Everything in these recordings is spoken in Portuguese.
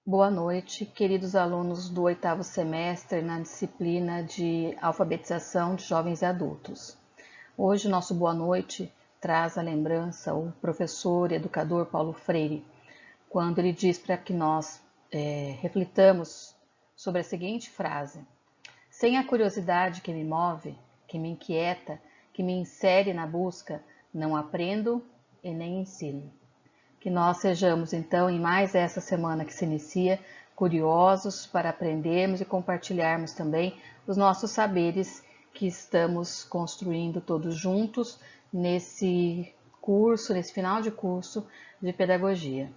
Boa noite, queridos alunos do oitavo semestre na disciplina de alfabetização de jovens e adultos. Hoje, nosso boa noite traz a lembrança o professor e educador Paulo Freire, quando ele diz para que nós reflitamos sobre a seguinte frase: sem a curiosidade que me move, que me inquieta, que me insere na busca, não aprendo e nem ensino. Que nós sejamos, então, em mais essa semana que se inicia, curiosos para aprendermos e compartilharmos também os nossos saberes que estamos construindo todos juntos nesse curso, nesse final de curso de pedagogia.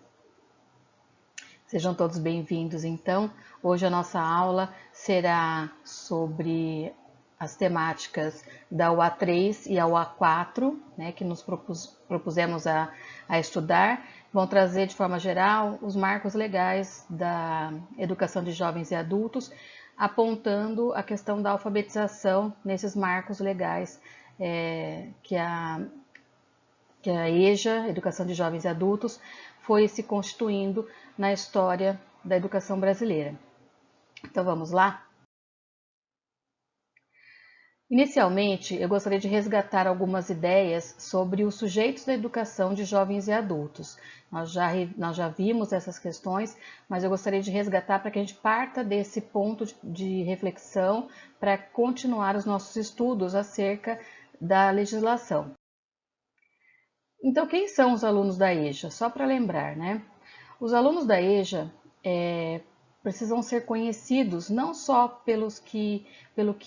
Sejam todos bem-vindos, então. Hoje a nossa aula será sobre as temáticas da UA3 e a UA4, né, que nos propusemos a estudar. Vão trazer de forma geral os marcos legais da educação de jovens e adultos, apontando a questão da alfabetização nesses marcos legais que a EJA, Educação de Jovens e Adultos, foi se constituindo na história da educação brasileira. Então vamos lá? Inicialmente, eu gostaria de resgatar algumas ideias sobre os sujeitos da educação de jovens e adultos. Nós já vimos essas questões, mas eu gostaria de resgatar para que a gente parta desse ponto de reflexão para continuar os nossos estudos acerca da legislação. Então, quem são os alunos da EJA? Só para lembrar, né? Os alunos da EJA precisam ser conhecidos não só pelo que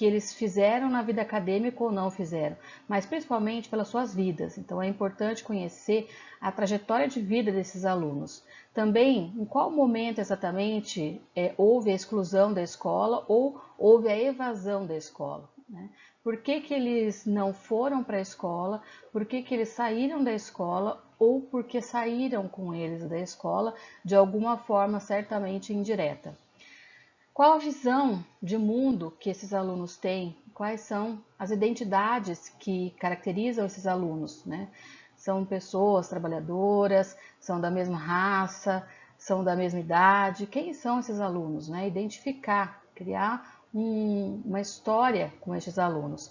eles fizeram na vida acadêmica ou não fizeram, mas principalmente pelas suas vidas. Então é importante conhecer a trajetória de vida desses alunos. Também em qual momento exatamente houve a exclusão da escola ou houve a evasão da escola, né? Por que eles não foram para a escola? Por que eles saíram da escola? Ou porque saíram com eles da escola de alguma forma certamente indireta. Qual a visão de mundo que esses alunos têm? Quais são as identidades que caracterizam esses alunos, né? São pessoas trabalhadoras, são da mesma raça, são da mesma idade. Quem são esses alunos, né? Identificar, criar uma história com esses alunos.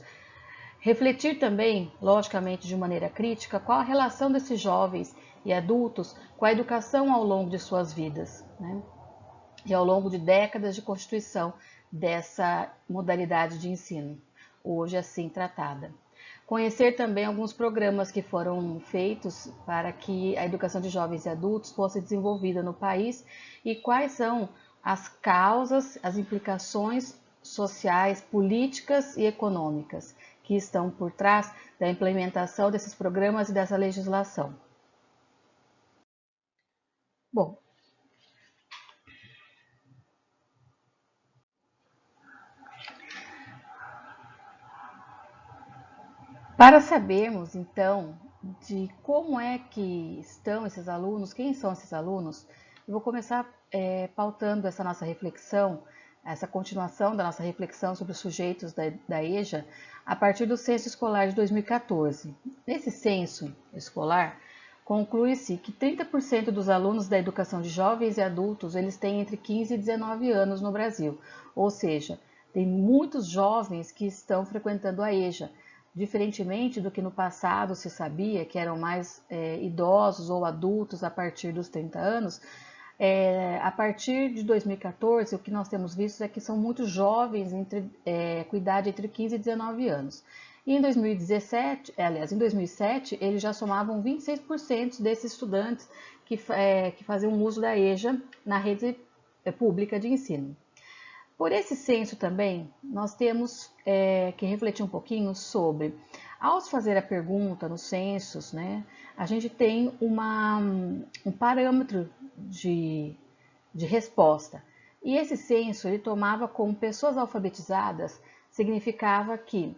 Refletir também, logicamente de maneira crítica, qual a relação desses jovens e adultos com a educação ao longo de suas vidas, né? E ao longo de décadas de constituição dessa modalidade de ensino, hoje assim tratada. Conhecer também alguns programas que foram feitos para que a educação de jovens e adultos fosse desenvolvida no país e quais são as causas, as implicações sociais, políticas e econômicas que estão por trás da implementação desses programas e dessa legislação. Bom, para sabermos então de como é que estão esses alunos, quem são esses alunos, eu vou começar pautando essa nossa reflexão, essa continuação da nossa reflexão sobre os sujeitos da EJA, a partir do censo escolar de 2014. Nesse censo escolar, conclui-se que 30% dos alunos da educação de jovens e adultos, eles têm entre 15 e 19 anos no Brasil, ou seja, tem muitos jovens que estão frequentando a EJA, diferentemente do que no passado se sabia, que eram mais idosos ou adultos a partir dos 30 anos, a partir de 2014, o que nós temos visto é que são muito jovens com idade entre 15 e 19 anos. E em 2017, aliás, em 2007, eles já somavam 26% desses estudantes que faziam uso da EJA na rede pública de ensino. Por esse censo também, nós temos que refletir um pouquinho sobre, ao fazer a pergunta nos censos, né, a gente tem um parâmetro de resposta. E esse censo, ele tomava como pessoas alfabetizadas, significava que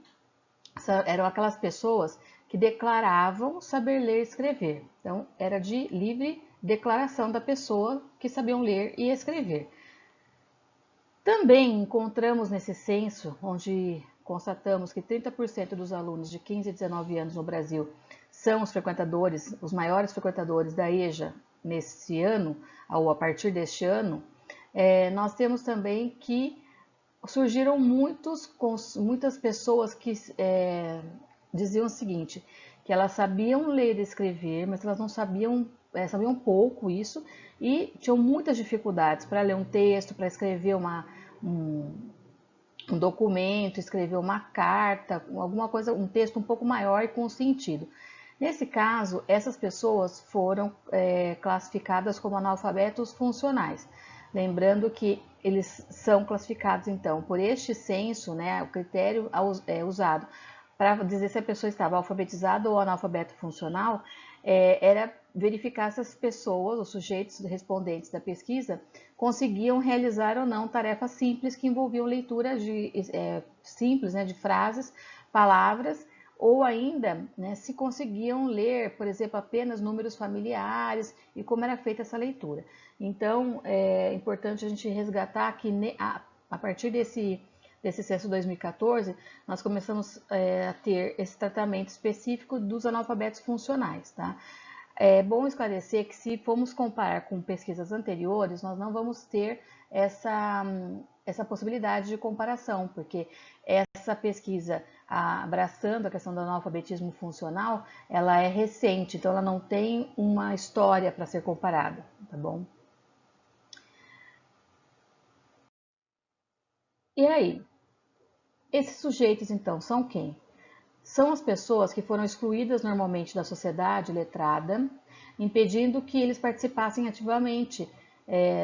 eram aquelas pessoas que declaravam saber ler e escrever. Então, era de livre declaração da pessoa que sabiam ler e escrever. Também encontramos nesse censo, onde constatamos que 30% dos alunos de 15 a 19 anos no Brasil são os frequentadores, os maiores frequentadores da EJA nesse ano, ou a partir deste ano, Nós temos também que surgiram muitas pessoas que diziam o seguinte, que elas sabiam ler e escrever, mas elas não sabiam, sabiam pouco isso, e tinham muitas dificuldades para ler um texto, para escrever um, um documento, escrever uma carta, alguma coisa, um texto um pouco maior e com sentido. Nesse caso, essas pessoas foram classificadas como analfabetos funcionais. Lembrando que eles são classificados, então, por este censo, né, o critério usado para dizer se a pessoa estava alfabetizada ou analfabeto funcional, era verificar se as pessoas, os sujeitos respondentes da pesquisa, conseguiam realizar ou não tarefas simples que envolviam leitura simples, né, de frases, palavras, ou ainda, né, se conseguiam ler, por exemplo, apenas números familiares e como era feita essa leitura. Então, é importante a gente resgatar que a partir desse censo 2014, nós começamos a ter esse tratamento específico dos analfabetos funcionais, tá? É bom esclarecer que se formos comparar com pesquisas anteriores, nós não vamos ter essa possibilidade de comparação, porque essa pesquisa abraçando a questão do analfabetismo funcional, ela é recente, então ela não tem uma história para ser comparada, tá bom? E aí, esses sujeitos então são quem? São as pessoas que foram excluídas normalmente da sociedade letrada, impedindo que eles participassem ativamente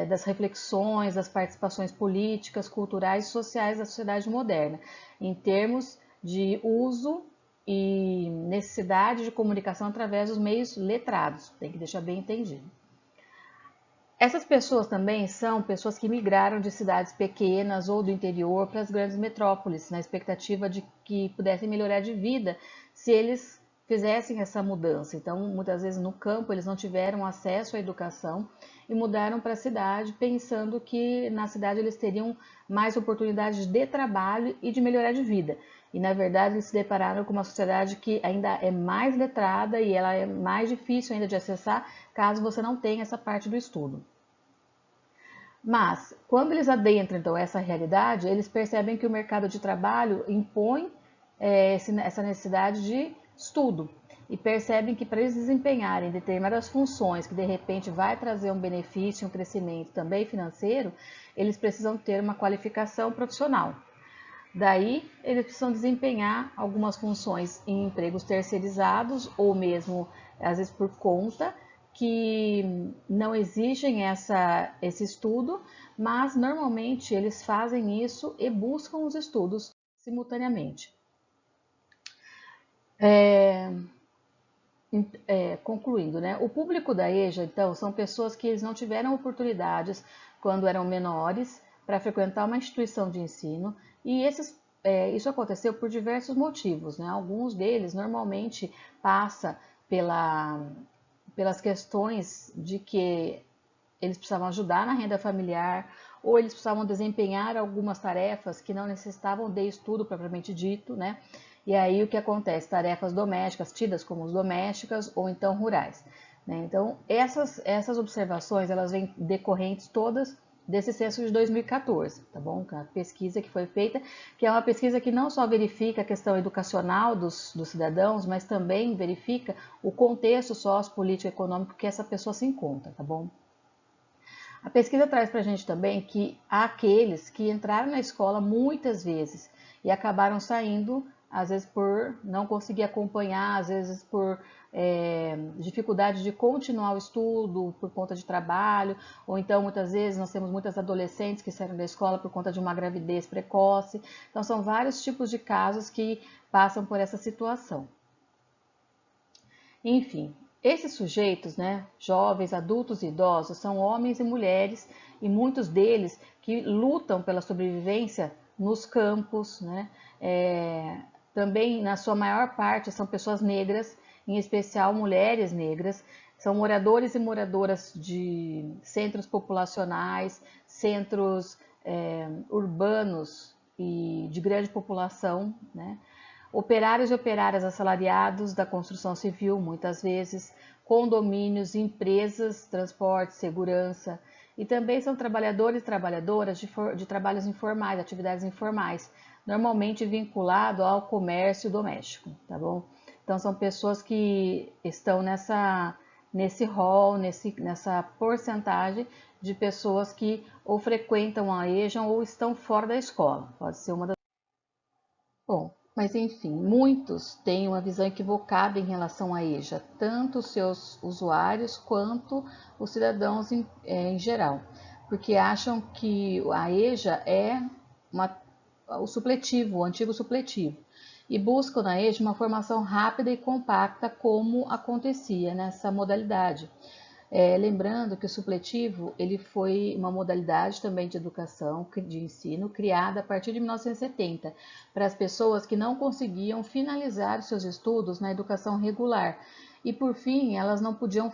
das reflexões, das participações políticas, culturais e sociais da sociedade moderna, em termos de uso e necessidade de comunicação através dos meios letrados, tem que deixar bem entendido. Essas pessoas também são pessoas que migraram de cidades pequenas ou do interior para as grandes metrópoles, na expectativa de que pudessem melhorar de vida se eles fizessem essa mudança. Então, muitas vezes no campo eles não tiveram acesso à educação e mudaram para a cidade pensando que na cidade eles teriam mais oportunidades de trabalho e de melhorar de vida. E na verdade eles se depararam com uma sociedade que ainda é mais letrada e ela é mais difícil ainda de acessar caso você não tenha essa parte do estudo. Mas, quando eles adentram então essa realidade, eles percebem que o mercado de trabalho impõe essa necessidade de estudo e percebem que para eles desempenharem determinadas funções que de repente vai trazer um benefício, um crescimento também financeiro, eles precisam ter uma qualificação profissional. Daí, eles precisam desempenhar algumas funções em empregos terceirizados ou mesmo, às vezes, por conta, que não exigem esse estudo, mas normalmente eles fazem isso e buscam os estudos simultaneamente. Concluindo, né? O público da EJA, então, são pessoas que eles não tiveram oportunidades quando eram menores para frequentar uma instituição de ensino e isso aconteceu por diversos motivos, né? Alguns deles normalmente passa pelas questões de que eles precisavam ajudar na renda familiar ou eles precisavam desempenhar algumas tarefas que não necessitavam de estudo propriamente dito, né? E aí o que acontece? Tarefas domésticas, tidas como domésticas ou então rurais. Né? Então, essas observações, elas vêm decorrentes todas desse censo de 2014, tá bom? A pesquisa que foi feita, que é uma pesquisa que não só verifica a questão educacional dos cidadãos, mas também verifica o contexto sociopolítico e econômico que essa pessoa se encontra, tá bom? A pesquisa traz para a gente também que há aqueles que entraram na escola muitas vezes e acabaram saindo, às vezes por não conseguir acompanhar, às vezes por dificuldade de continuar o estudo por conta de trabalho, ou então muitas vezes nós temos muitas adolescentes que saíram da escola por conta de uma gravidez precoce. Então são vários tipos de casos que passam por essa situação. Enfim, esses sujeitos, né, jovens, adultos e idosos, são homens e mulheres e muitos deles que lutam pela sobrevivência nos campos, né, também na sua maior parte são pessoas negras, em especial mulheres negras, são moradores e moradoras de centros populacionais, centros urbanos e de grande população, né? Operários e operárias assalariados da construção civil, muitas vezes, condomínios, empresas, transporte, segurança, E também são trabalhadores e trabalhadoras de trabalhos informais, atividades informais, normalmente vinculado ao comércio doméstico, tá bom? Então são pessoas que estão nesse rol, nessa porcentagem de pessoas que ou frequentam a EJA ou estão fora da escola. Pode ser uma das... Bom, mas enfim, muitos têm uma visão equivocada em relação à EJA, tanto os seus usuários quanto os cidadãos em geral, porque acham que a EJA é o supletivo, o antigo supletivo, e buscam na EJA uma formação rápida e compacta como acontecia nessa modalidade. Lembrando que o supletivo ele foi uma modalidade também de educação, de ensino, criada a partir de 1970 para as pessoas que não conseguiam finalizar os seus estudos na educação regular e por fim elas não podiam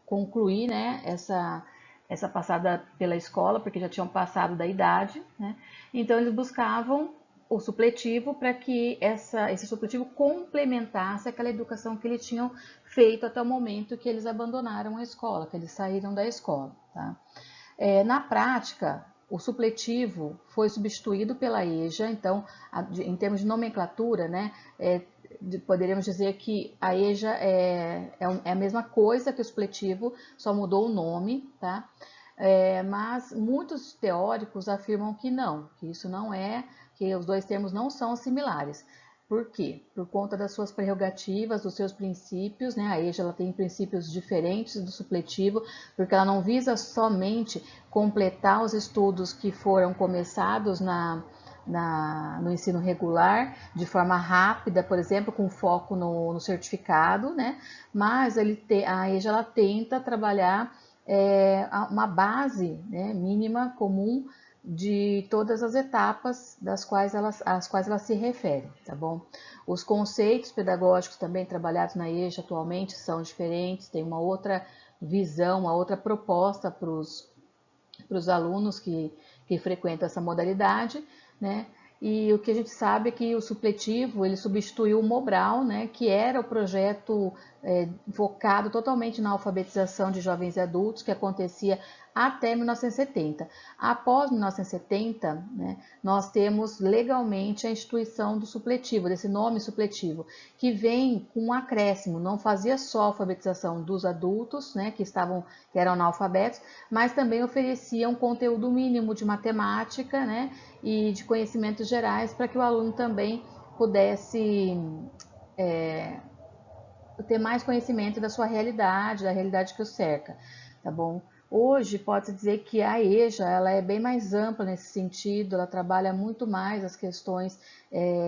concluir, né, essa passada pela escola porque já tinham passado da idade, né? Então eles buscavam o supletivo para que esse supletivo complementasse aquela educação que eles tinham feito até o momento que eles abandonaram a escola, que eles saíram da escola. Tá? Na prática, o supletivo foi substituído pela EJA, então, em termos de nomenclatura, né, poderíamos dizer que a EJA é a mesma coisa que o supletivo, só mudou o nome, tá? Mas muitos teóricos afirmam que não, que isso não é, que os dois termos não são similares. Por quê? Por conta das suas prerrogativas, dos seus princípios, né? A EJA ela tem princípios diferentes do supletivo, porque ela não visa somente completar os estudos que foram começados no ensino regular, de forma rápida, por exemplo, com foco no certificado, né? Mas a EJA ela tenta trabalhar uma base, né, mínima comum de todas as etapas às quais ela se refere, tá bom? Os conceitos pedagógicos também trabalhados na EJA atualmente são diferentes, tem uma outra visão, uma outra proposta para os alunos que frequentam essa modalidade, né? E o que a gente sabe é que o supletivo ele substituiu o Mobral, né, que era o projeto focado totalmente na alfabetização de jovens e adultos, que acontecia até 1970. Após 1970, né, nós temos legalmente a instituição do supletivo, desse nome supletivo, que vem com um acréscimo, não fazia só a alfabetização dos adultos, né, que eram analfabetos, mas também oferecia um conteúdo mínimo de matemática, né, e de conhecimentos gerais para que o aluno também pudesse ter mais conhecimento da sua realidade, da realidade que o cerca, tá bom? Hoje pode-se dizer que a EJA ela é bem mais ampla nesse sentido, ela trabalha muito mais as questões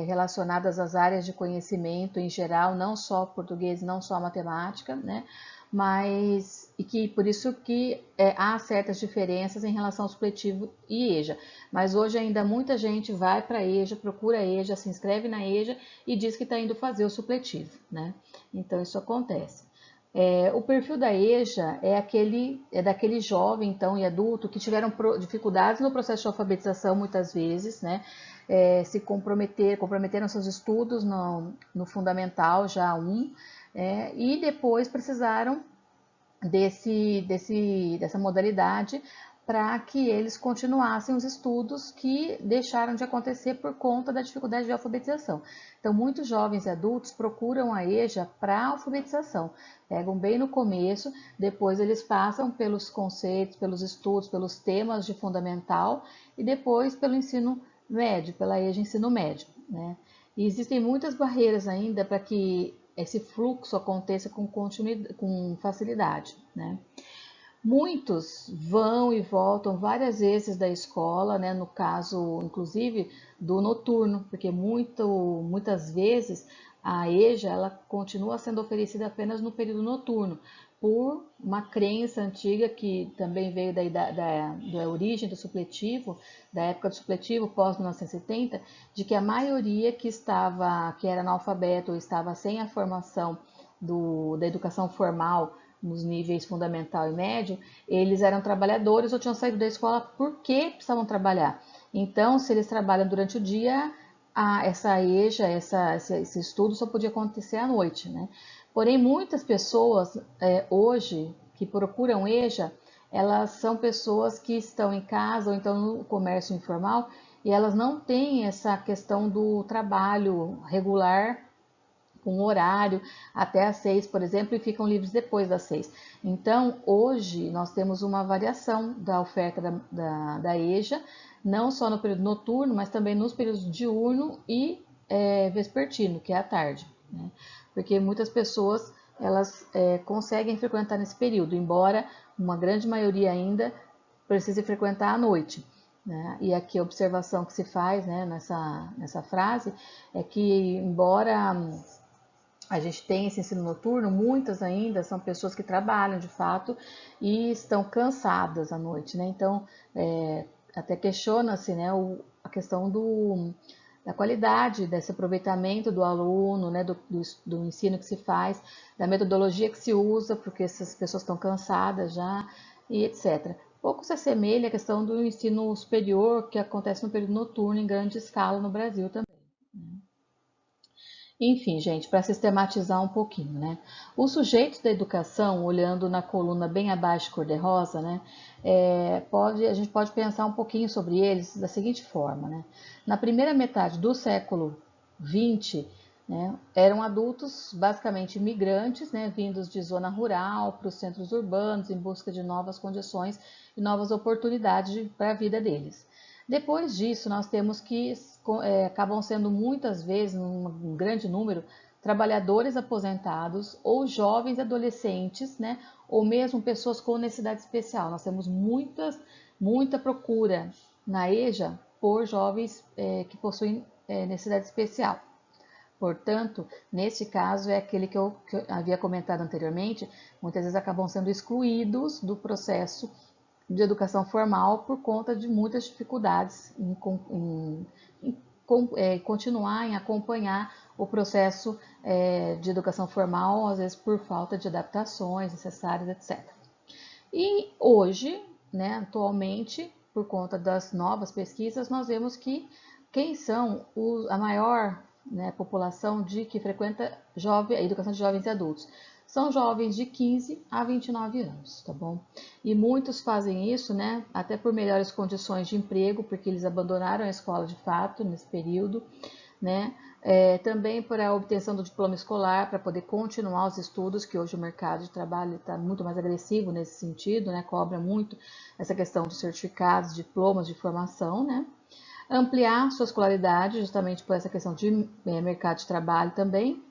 relacionadas às áreas de conhecimento em geral, não só português, não só matemática, né? Mas e que por isso que há certas diferenças em relação ao supletivo e EJA. Mas hoje ainda muita gente vai para a EJA, procura a EJA, se inscreve na EJA e diz que está indo fazer o supletivo, né? Então isso acontece. O perfil da EJA é daquele jovem então e adulto que tiveram dificuldades no processo de alfabetização muitas vezes, né? Se comprometeram seus estudos no fundamental já e depois precisaram dessa modalidade para que eles continuassem os estudos que deixaram de acontecer por conta da dificuldade de alfabetização. Então, muitos jovens e adultos procuram a EJA para alfabetização, pegam bem no começo, depois eles passam pelos conceitos, pelos estudos, pelos temas de fundamental e depois pelo ensino médio, pela EJA ensino médio, né? E existem muitas barreiras ainda para que esse fluxo aconteça com facilidade, né? Muitos vão e voltam várias vezes da escola, né? No caso, inclusive, do noturno, porque muitas vezes a EJA ela continua sendo oferecida apenas no período noturno, por uma crença antiga que também veio da origem do supletivo, da época do supletivo pós-1970, de que a maioria que era analfabeto ou estava sem a formação da educação formal nos níveis fundamental e médio, eles eram trabalhadores ou tinham saído da escola porque precisavam trabalhar. Então, se eles trabalham durante o dia, essa EJA, esse estudo só podia acontecer à noite, né? Porém, muitas pessoas hoje que procuram EJA, elas são pessoas que estão em casa ou então no comércio informal e elas não têm essa questão do trabalho regular com horário até às 6, por exemplo, e ficam livres depois das 6. Então, hoje, nós temos uma variação da oferta da EJA, não só no período noturno, mas também nos períodos diurno e vespertino, que é à tarde, né? Porque muitas pessoas elas conseguem frequentar nesse período, embora uma grande maioria ainda precise frequentar à noite, né? E aqui a observação que se faz, né, nessa frase é que, embora a gente tem esse ensino noturno, muitas ainda são pessoas que trabalham de fato e estão cansadas à noite, né? Então, até questiona-se, né, a questão da qualidade desse aproveitamento do aluno, né, do ensino que se faz, da metodologia que se usa, porque essas pessoas estão cansadas já, e etc. Pouco se assemelha à questão do ensino superior que acontece no período noturno em grande escala no Brasil também. Enfim, gente, para sistematizar um pouquinho, né? Os sujeitos da educação, olhando na coluna bem abaixo cor-de-rosa, né? A gente pode pensar um pouquinho sobre eles da seguinte forma, né? Na primeira metade do século XX, né, eram adultos basicamente imigrantes, né, vindos de zona rural para os centros urbanos em busca de novas condições e novas oportunidades para a vida deles. Depois disso, nós temos que acabam sendo muitas vezes, um grande número, trabalhadores aposentados ou jovens adolescentes, né, ou mesmo pessoas com necessidade especial. Nós temos muita procura na EJA por jovens que possuem necessidade especial. Portanto, neste caso, é aquele que eu havia comentado anteriormente, muitas vezes acabam sendo excluídos do processo de educação formal por conta de muitas dificuldades em continuar, em acompanhar o processo de educação formal, às vezes por falta de adaptações necessárias, etc. E hoje, né, atualmente, por conta das novas pesquisas, nós vemos que quem são a maior, né, população que frequenta a educação de jovens e adultos. São jovens de 15 a 29 anos, tá bom? E muitos fazem isso, né, até por melhores condições de emprego, porque eles abandonaram a escola de fato nesse período, né? Também por a obtenção do diploma escolar para poder continuar os estudos, que hoje o mercado de trabalho está muito mais agressivo nesse sentido, né? Cobra muito essa questão de certificados, diplomas de formação, né? Ampliar sua escolaridade, justamente por essa questão de mercado de trabalho também,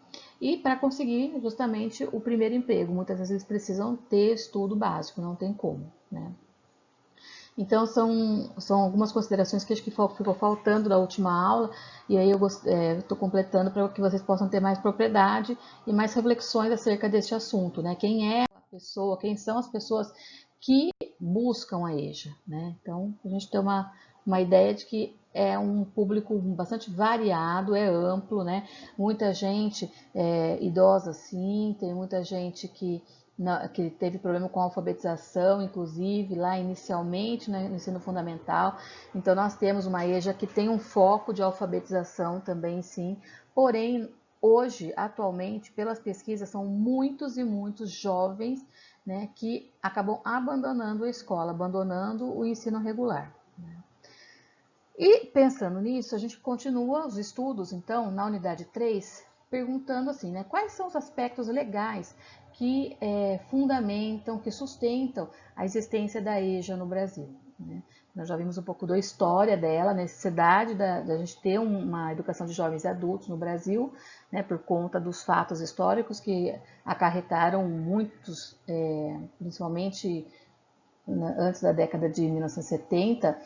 e para conseguir justamente o primeiro emprego. Muitas vezes eles precisam ter estudo básico, não tem como, né? Então, são algumas considerações que acho que ficou faltando da última aula, e aí eu estou completando para que vocês possam ter mais propriedade e mais reflexões acerca deste assunto, né? Quem é a pessoa, quem são as pessoas que buscam a EJA, né? Então, a gente tem uma ideia de que é um público bastante variado, é amplo, né? Muita gente idosa, sim, tem muita gente que teve problema com a alfabetização, inclusive lá inicialmente, né, no ensino fundamental. Então nós temos uma EJA que tem um foco de alfabetização também, sim. Porém, hoje, atualmente, pelas pesquisas, são muitos e muitos jovens, né, que acabam abandonando a escola, abandonando o ensino regular. E pensando nisso, a gente continua os estudos, então, na unidade 3, perguntando assim, né, quais são os aspectos legais que fundamentam, que sustentam a existência da EJA no Brasil, né? Nós já vimos um pouco da história dela, a necessidade da gente ter uma educação de jovens e adultos no Brasil, né, por conta dos fatos históricos que acarretaram muitos, principalmente antes da década de 1970,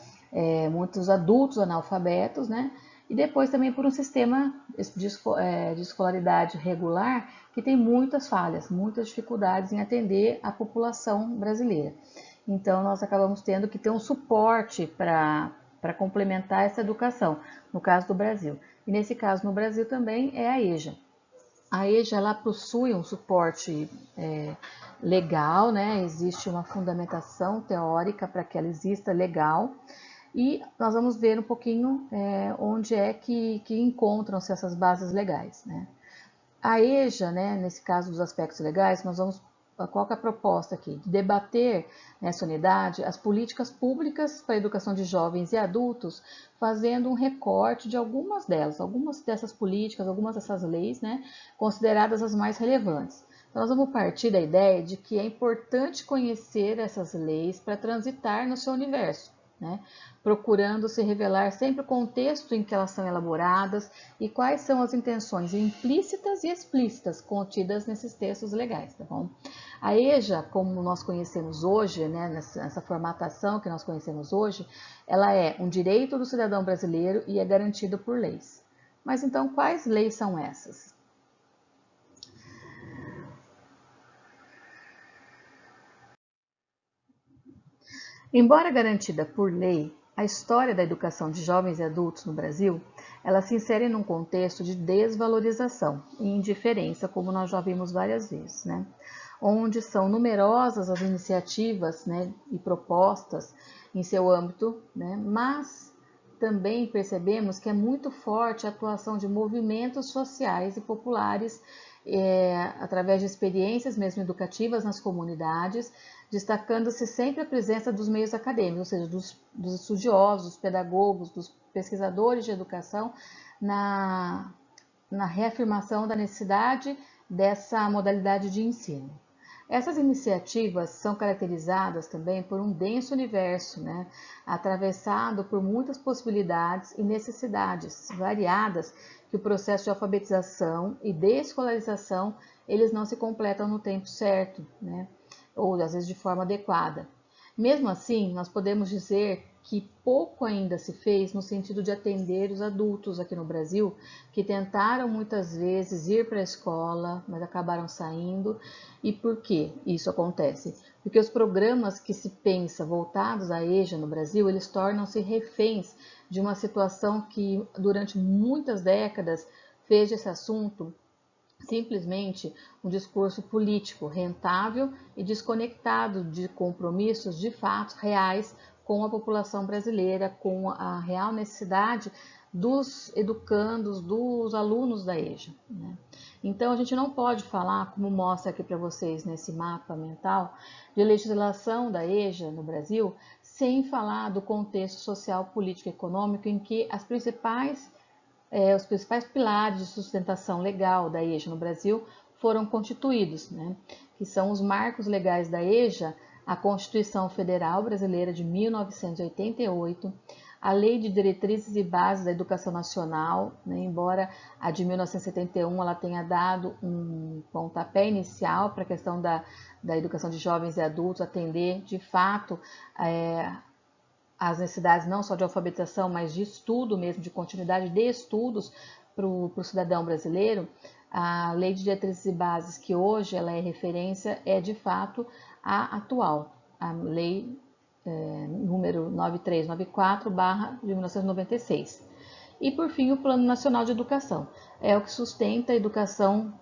muitos adultos analfabetos, né? E depois também por um sistema de escolaridade regular que tem muitas falhas, muitas dificuldades em atender a população brasileira. Então, nós acabamos tendo que ter um suporte para complementar essa educação, no caso do Brasil. E nesse caso, no Brasil também, é a EJA. A EJA ela possui um suporte legal, né? Existe uma fundamentação teórica para que ela exista legal, e nós vamos ver um pouquinho onde é que encontram-se essas bases legais, né? A EJA, né, nesse caso dos aspectos legais, nós vamos qual que é a proposta aqui? De debater nessa unidade as políticas públicas para a educação de jovens e adultos, fazendo um recorte de algumas delas, algumas dessas políticas, algumas dessas leis, né, consideradas as mais relevantes. Então, nós vamos partir da ideia de que é importante conhecer essas leis para transitar no seu universo, né? Procurando se revelar sempre o contexto em que elas são elaboradas e quais são as intenções implícitas e explícitas contidas nesses textos legais, tá bom? A EJA, como nós conhecemos hoje, né, nessa formatação que nós conhecemos hoje, ela é um direito do cidadão brasileiro e é garantido por leis. Mas então, quais leis são essas? Embora garantida por lei, a história da educação de jovens e adultos no Brasil, ela se insere num contexto de desvalorização e indiferença, como nós já vimos várias vezes, né? Onde são numerosas as iniciativas, né, e propostas em seu âmbito, né? Mas também percebemos que é muito forte a atuação de movimentos sociais e populares através de experiências mesmo educativas nas comunidades, destacando-se sempre a presença dos meios acadêmicos, ou seja, dos estudiosos, dos pedagogos, dos pesquisadores de educação, na reafirmação da necessidade dessa modalidade de ensino. Essas iniciativas são caracterizadas também por um denso universo, né, atravessado por muitas possibilidades e necessidades variadas, que o processo de alfabetização e desescolarização, eles não se completam no tempo certo, né, ou às vezes de forma adequada. Mesmo assim, nós podemos dizer que pouco ainda se fez no sentido de atender os adultos aqui no Brasil, que tentaram muitas vezes ir para a escola, mas acabaram saindo. E por que isso acontece? Porque os programas que se pensa voltados à EJA no Brasil, eles tornam-se reféns de uma situação que durante muitas décadas fez desse assunto simplesmente um discurso político rentável e desconectado de compromissos de fato reais com a população brasileira, com a real necessidade dos educandos, dos alunos da EJA, né? Então, a gente não pode falar, como mostra aqui para vocês nesse mapa mental, de legislação da EJA no Brasil, sem falar do contexto social, político e econômico em que os principais pilares de sustentação legal da EJA no Brasil foram constituídos, né? Que são os marcos legais da EJA, a Constituição Federal Brasileira de 1988, a Lei de Diretrizes e Bases da Educação Nacional, né? Embora a de 1971 ela tenha dado um pontapé inicial para a questão da educação de jovens e adultos, atender de fato as necessidades não só de alfabetização, mas de estudo mesmo, de continuidade de estudos para o cidadão brasileiro. A Lei de Diretrizes e Bases, que hoje ela é referência, é de fato a atual, a Lei número 9394/de 1996. E por fim, o Plano Nacional de Educação, é o que sustenta a educação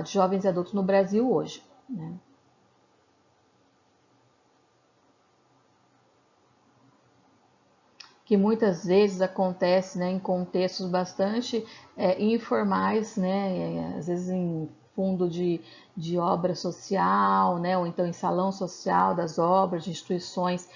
de jovens e adultos no Brasil hoje, né? Que muitas vezes acontece, né, em contextos bastante informais, né, às vezes em fundo de obra social, né, ou então em salão social das obras, de instituições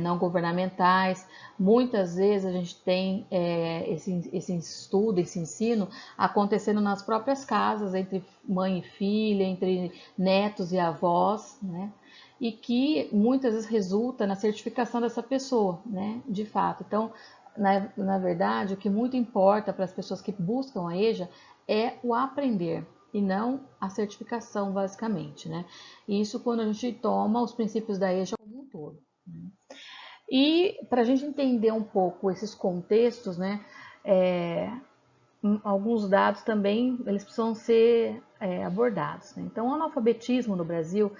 não governamentais. Muitas vezes a gente tem esse estudo, esse ensino acontecendo nas próprias casas, entre mãe e filha, entre netos e avós, né? E que muitas vezes resulta na certificação dessa pessoa, né, de fato. Então, na verdade, o que muito importa para as pessoas que buscam a EJA é o aprender e não a certificação, basicamente, né. E isso quando a gente toma os princípios da EJA como um todo, né? E para a gente entender um pouco esses contextos, né, alguns dados também eles precisam ser abordados, né? Então, o analfabetismo no Brasil,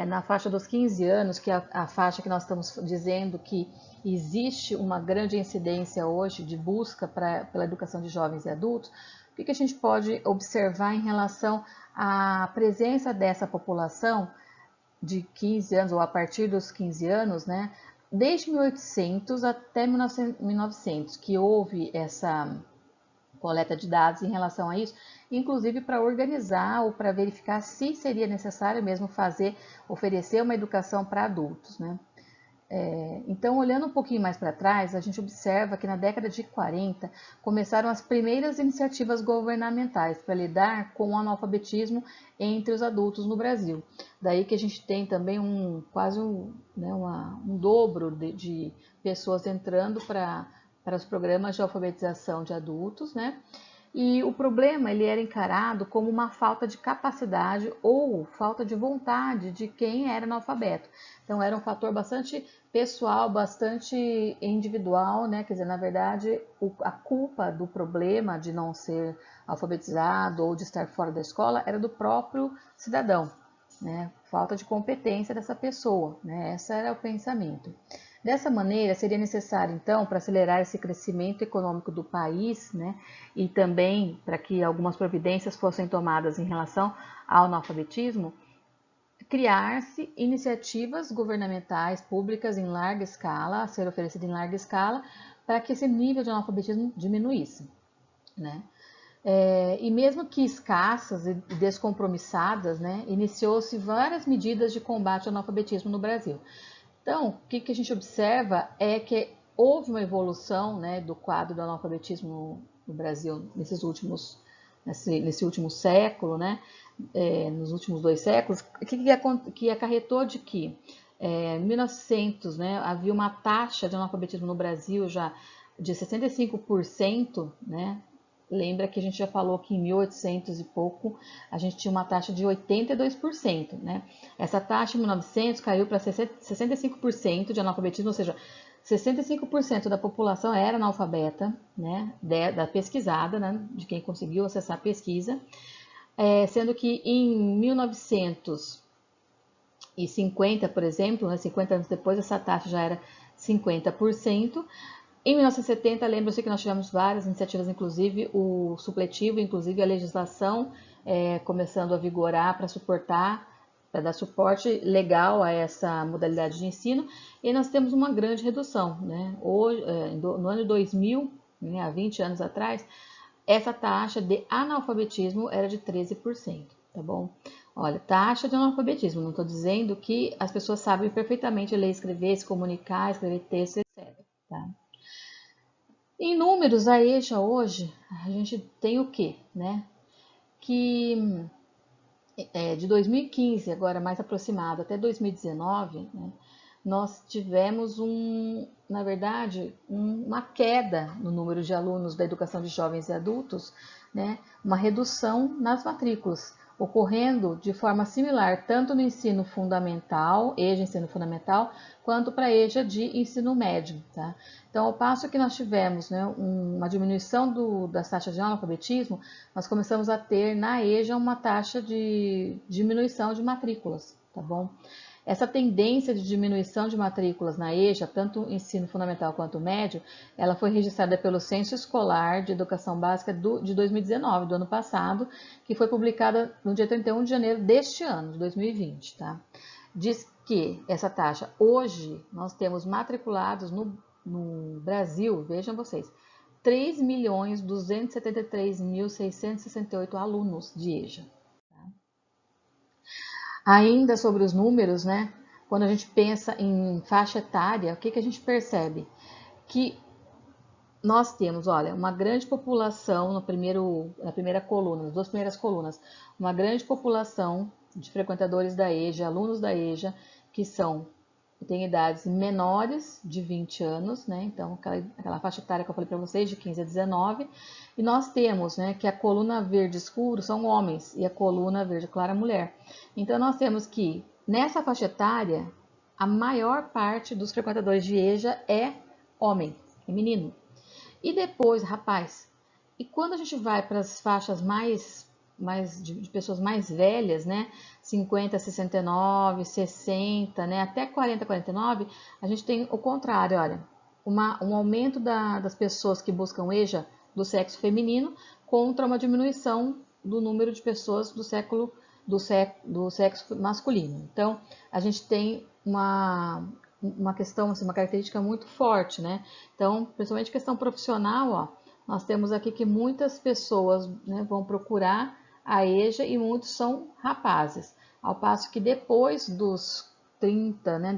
na faixa dos 15 anos, que é a faixa que nós estamos dizendo que existe uma grande incidência hoje de busca pela educação de jovens e adultos, o que a gente pode observar em relação à presença dessa população de 15 anos, ou a partir dos 15 anos, né? Desde 1800 até 1900, que houve coleta de dados em relação a isso, inclusive para organizar ou para verificar se seria necessário mesmo oferecer uma educação para adultos, né? Então, olhando um pouquinho mais para trás, a gente observa que na década de 40 começaram as primeiras iniciativas governamentais para lidar com o analfabetismo entre os adultos no Brasil. Daí que a gente tem também quase um dobro de pessoas entrando para os programas de alfabetização de adultos, né? E o problema ele era encarado como uma falta de capacidade ou falta de vontade de quem era analfabeto. Então era um fator bastante pessoal, bastante individual, né? Quer dizer, na verdade, a culpa do problema de não ser alfabetizado ou de estar fora da escola era do próprio cidadão, né? Falta de competência dessa pessoa, né? Esse era o pensamento. Dessa maneira, seria necessário, então, para acelerar esse crescimento econômico do país, né, e também para que algumas providências fossem tomadas em relação ao analfabetismo, criar-se iniciativas governamentais públicas em larga escala, a ser oferecida em larga escala, para que esse nível de analfabetismo diminuísse, né? E mesmo que escassas e descompromissadas, né, iniciou-se várias medidas de combate ao analfabetismo no Brasil. Então, o que a gente observa é que houve uma evolução, né, do quadro do analfabetismo no Brasil nesse último século, né, nos últimos 2 séculos, que acarretou de que em 1900, né, havia uma taxa de analfabetismo no Brasil já de 65%, né? Lembra que a gente já falou que em 1800 e pouco a gente tinha uma taxa de 82%, né? Essa taxa em 1900 caiu para 65% de analfabetismo, ou seja, 65% da população era analfabeta, né? Da pesquisada, né? De quem conseguiu acessar a pesquisa, sendo que em 1950, por exemplo, né? 50 anos depois, essa taxa já era 50%. Em 1970, lembra-se que nós tivemos várias iniciativas, inclusive o supletivo, inclusive a legislação começando a vigorar para dar suporte legal a essa modalidade de ensino, e nós temos uma grande redução, né? Hoje, no ano 2000, né, há 20 anos atrás, essa taxa de analfabetismo era de 13%, tá bom? Olha, taxa de analfabetismo, não estou dizendo que as pessoas sabem perfeitamente ler, escrever, se comunicar, escrever texto, etc. Tá? Em números, a EJA hoje, a gente tem o quê? Né? Que de 2015, agora mais aproximado, até 2019, né, nós tivemos, na verdade, uma queda no número de alunos da educação de jovens e adultos, né, uma redução nas matrículas, ocorrendo de forma similar tanto no ensino fundamental, EJA ensino fundamental, quanto para a EJA de ensino médio. Tá? Então, ao passo que nós tivemos, né, uma diminuição das taxas de analfabetismo, nós começamos a ter na EJA uma taxa de diminuição de matrículas, tá bom? Essa tendência de diminuição de matrículas na EJA, tanto ensino fundamental quanto médio, ela foi registrada pelo Censo Escolar de Educação Básica de 2019, do ano passado, que foi publicada no dia 31 de janeiro deste ano, de 2020. Tá? Diz que essa taxa, hoje, nós temos matriculados no Brasil, vejam vocês, 3.273.668 alunos de EJA. Ainda sobre os números, né? Quando a gente pensa em faixa etária, o que a gente percebe? Que nós temos, olha, uma grande população na primeira coluna, nas 2 primeiras colunas, uma grande população de frequentadores da EJA, alunos da EJA, que têm idades menores de 20 anos, né? Então, aquela faixa etária que eu falei para vocês, de 15 a 19. E nós temos, né, que a coluna verde escuro são homens e a coluna verde clara mulher. Então, nós temos que, nessa faixa etária, a maior parte dos frequentadores de EJA é homem, é menino. E depois, rapaz, e quando a gente vai para as faixas de pessoas mais velhas, né, 50, 69, 60, né, até 40, 49, a gente tem o contrário, olha, um aumento das pessoas que buscam EJA do sexo feminino contra uma diminuição do número de pessoas do sexo masculino. Então, a gente tem uma questão, assim, uma característica muito forte, né? Então, principalmente questão profissional, ó, nós temos aqui que muitas pessoas, né, vão procurar a EJA e muitos são rapazes, ao passo que depois dos 30, né,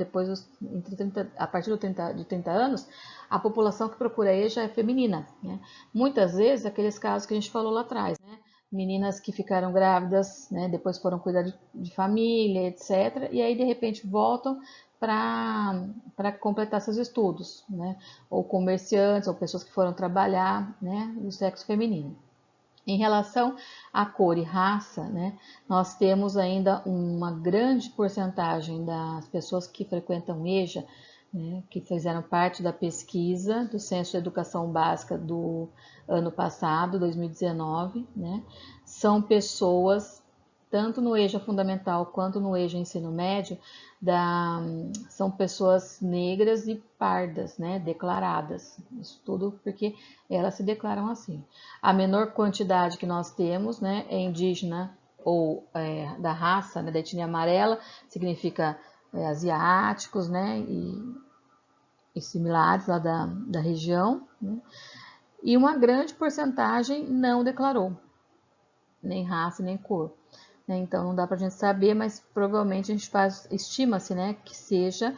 entre 30, a partir de 30 anos, a população que procura a EJA é feminina, né? Muitas vezes, aqueles casos que a gente falou lá atrás, né? Meninas que ficaram grávidas, né, depois foram cuidar de família, etc. E aí, de repente, voltam para completar seus estudos, né? Ou comerciantes, ou pessoas que foram trabalhar, né, do sexo feminino. Em relação à cor e raça, né, nós temos ainda uma grande porcentagem das pessoas que frequentam EJA, né, que fizeram parte da pesquisa do Censo de Educação Básica do ano passado, 2019, né, são pessoas, tanto no EJA Fundamental quanto no EJA Ensino Médio, são pessoas negras e pardas, né, declaradas. Isso tudo porque elas se declaram assim. A menor quantidade que nós temos, né, é indígena ou da raça, né, da etnia amarela, significa asiáticos, né, e similares lá da região, né, e uma grande porcentagem não declarou, nem raça, nem cor. Então não dá para a gente saber, mas provavelmente a gente estima-se, né, que seja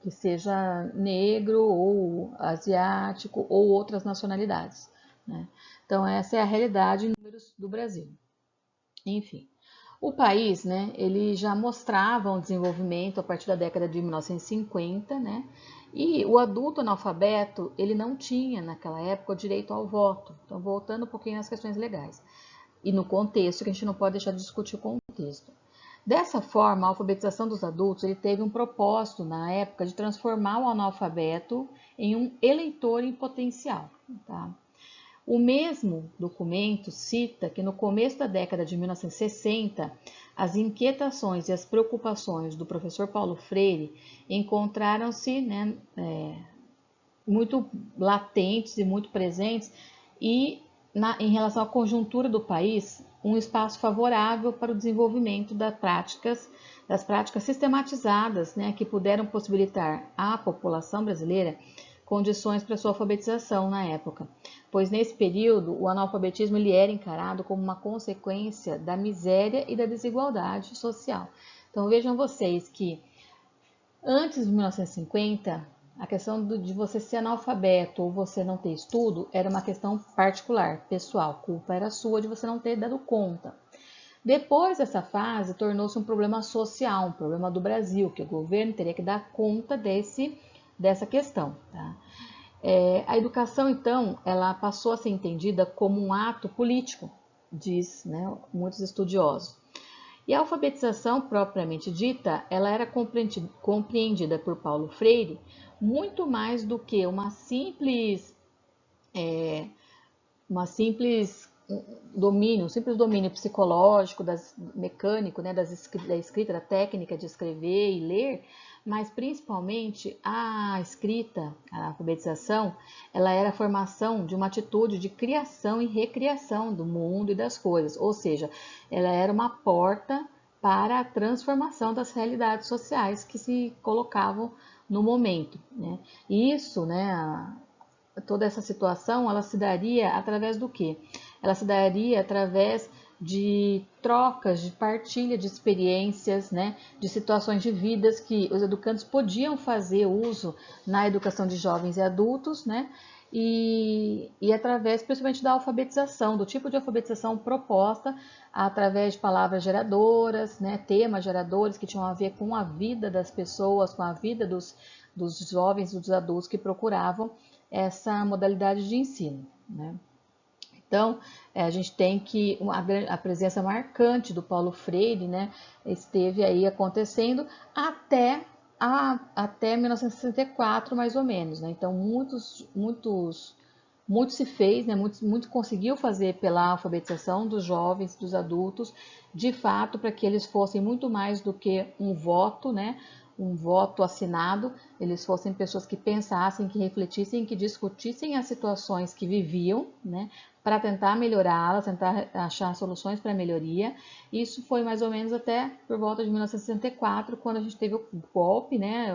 que seja negro ou asiático ou outras nacionalidades, né? Então essa é a realidade em números do Brasil. Enfim, o país, né, ele já mostrava um desenvolvimento a partir da década de 1950, né? E o adulto analfabeto, ele não tinha naquela época o direito ao voto. Então, voltando um pouquinho às questões legais. E no contexto, que a gente não pode deixar de discutir o contexto. Dessa forma, a alfabetização dos adultos ele teve um propósito na época de transformar o analfabeto em um eleitor em potencial. Tá? O mesmo documento cita que no começo da década de 1960, as inquietações e as preocupações do professor Paulo Freire encontraram-se, né, muito latentes e muito presentes e em relação à conjuntura do país, um espaço favorável para o desenvolvimento das práticas sistematizadas, né, que puderam possibilitar à população brasileira condições para sua alfabetização na época, pois nesse período o analfabetismo ele era encarado como uma consequência da miséria e da desigualdade social. Então vejam vocês que antes de 1950, a questão de você ser analfabeto ou você não ter estudo era uma questão particular, pessoal. A culpa era sua de você não ter dado conta. Depois dessa fase, tornou-se um problema social, um problema do Brasil, que o governo teria que dar conta dessa questão. Tá? A educação, então, ela passou a ser entendida como um ato político, diz, né, muitos estudiosos. E a alfabetização propriamente dita, ela era compreendida por Paulo Freire muito mais do que uma simples um simples domínio psicológico, mecânico, né, da escrita, da técnica de escrever e ler, mas principalmente a escrita, a alfabetização, ela era a formação de uma atitude de criação e recriação do mundo e das coisas, ou seja, ela era uma porta para a transformação das realidades sociais que se colocavam no momento, né? E isso, né, toda essa situação, ela se daria através do quê? Ela se daria através de trocas, de partilha de experiências, né, de situações de vidas que os educantes podiam fazer uso na educação de jovens e adultos, né, e através principalmente da alfabetização, do tipo de alfabetização proposta através de palavras geradoras, né, temas geradores que tinham a ver com a vida das pessoas, com a vida dos jovens e dos adultos que procuravam essa modalidade de ensino, né? Então, a gente tem que a presença marcante do Paulo Freire, né, esteve aí acontecendo até 1964, mais ou menos, né? Então, muito se fez, né? Muito conseguiu fazer pela alfabetização dos jovens, dos adultos, de fato, para que eles fossem muito mais do que um voto, né? Um voto assinado, eles fossem pessoas que pensassem, que refletissem, que discutissem as situações que viviam, né, para tentar melhorá-las, tentar achar soluções para melhoria. Isso foi mais ou menos até por volta de 1964, quando a gente teve o golpe, né,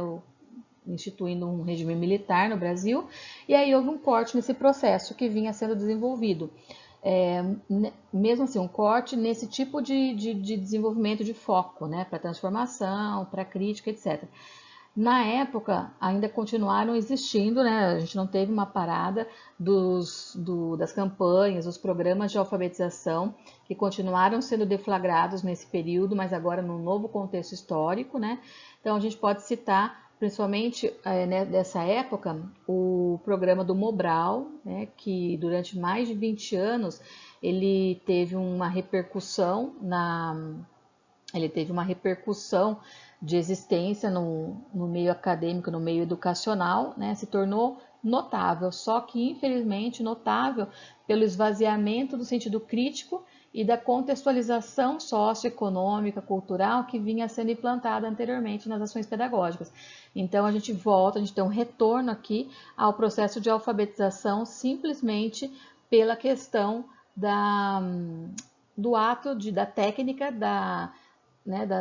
instituindo um regime militar no Brasil, e aí houve um corte nesse processo que vinha sendo desenvolvido. Mesmo assim, um corte nesse tipo de desenvolvimento de foco, né, para transformação, para crítica, etc. Na época, ainda continuaram existindo, né, a gente não teve uma parada das campanhas, dos programas de alfabetização, que continuaram sendo deflagrados nesse período, mas agora num novo contexto histórico, né. Então, a gente pode citar, principalmente dessa época, o programa do Mobral, né, que durante mais de 20 anos ele teve uma repercussão de existência no meio acadêmico, no meio educacional, né, se tornou notável, só que infelizmente notável pelo esvaziamento do sentido crítico e da contextualização socioeconômica, cultural que vinha sendo implantada anteriormente nas ações pedagógicas. Então a gente tem um retorno aqui ao processo de alfabetização simplesmente pela questão do ato da técnica da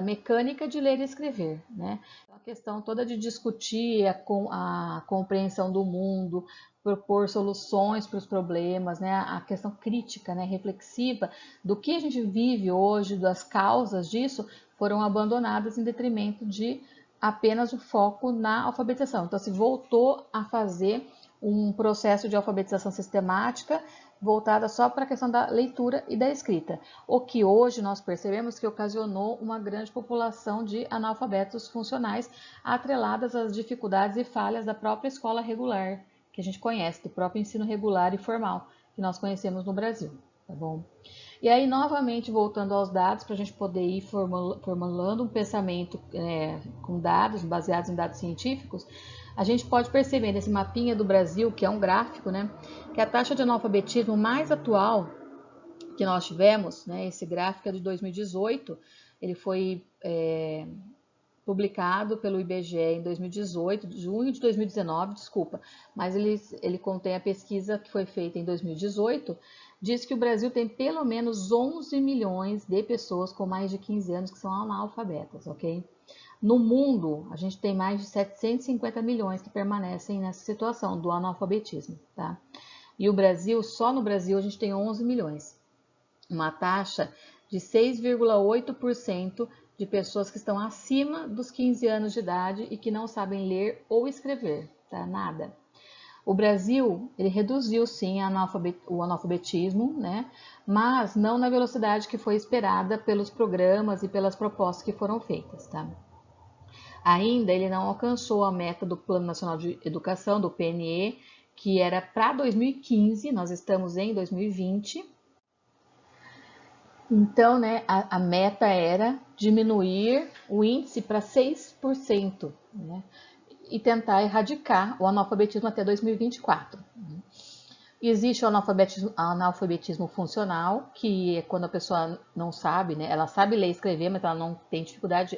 mecânica de ler e escrever, né? A questão toda de discutir a compreensão do mundo, propor soluções para os problemas, né? A questão crítica, né? Reflexiva do que a gente vive hoje, das causas disso, foram abandonadas em detrimento de apenas o foco na alfabetização. Então, se voltou a fazer um processo de alfabetização sistemática voltada só para a questão da leitura e da escrita, o que hoje nós percebemos que ocasionou uma grande população de analfabetos funcionais atreladas às dificuldades e falhas da própria escola regular, que a gente conhece, do próprio ensino regular e formal, que nós conhecemos no Brasil, tá bom? E aí, novamente, voltando aos dados, para a gente poder ir formulando um pensamento com dados, baseados em dados científicos, a gente pode perceber nesse mapinha do Brasil, que é um gráfico, né, que a taxa de analfabetismo mais atual que nós tivemos, né, esse gráfico é de 2018, ele foi publicado pelo IBGE em 2018, junho de 2019, desculpa, mas ele contém a pesquisa que foi feita em 2018, diz que o Brasil tem pelo menos 11 milhões de pessoas com mais de 15 anos que são analfabetas, ok? No mundo, a gente tem mais de 750 milhões que permanecem nessa situação do analfabetismo, tá? E o Brasil, só no Brasil, a gente tem 11 milhões. Uma taxa de 6,8% de pessoas que estão acima dos 15 anos de idade e que não sabem ler ou escrever, tá? Nada. O Brasil, ele reduziu sim o analfabetismo, né? Mas não na velocidade que foi esperada pelos programas e pelas propostas que foram feitas, tá? Ainda ele não alcançou a meta do Plano Nacional de Educação, do PNE, que era para 2015, nós estamos em 2020. Então, né, a meta era diminuir o índice para 6%, né, e tentar erradicar o analfabetismo até 2024. Existe o analfabetismo funcional, que é quando a pessoa não sabe, né? Ela sabe ler e escrever, mas ela tem dificuldade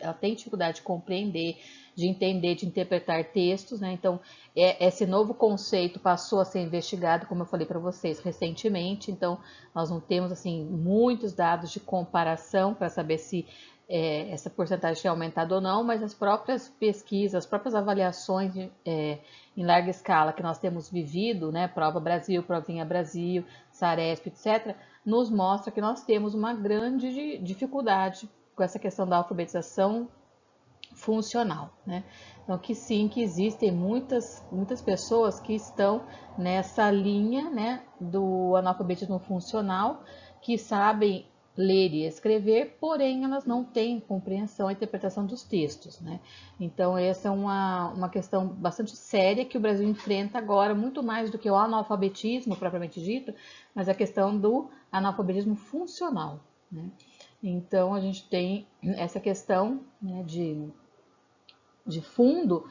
de compreender, de entender, de interpretar textos, né? Então, esse novo conceito passou a ser investigado, como eu falei para vocês, recentemente. Então, nós não temos, assim, muitos dados de comparação para saber se essa porcentagem tem aumentado ou não, mas as próprias pesquisas, as próprias avaliações em larga escala que nós temos vivido, né, Prova Brasil, Provinha Brasil, Saresp, etc., nos mostra que nós temos uma grande dificuldade com essa questão da alfabetização funcional, né? Então, que sim, que existem muitas pessoas que estão nessa linha, né, do analfabetismo funcional, que sabem ler e escrever, porém elas não têm compreensão e interpretação dos textos, né? Então essa é uma questão bastante séria que o Brasil enfrenta agora, muito mais do que o analfabetismo propriamente dito, mas a questão do analfabetismo funcional, né? Então a gente tem essa questão, né, de fundo.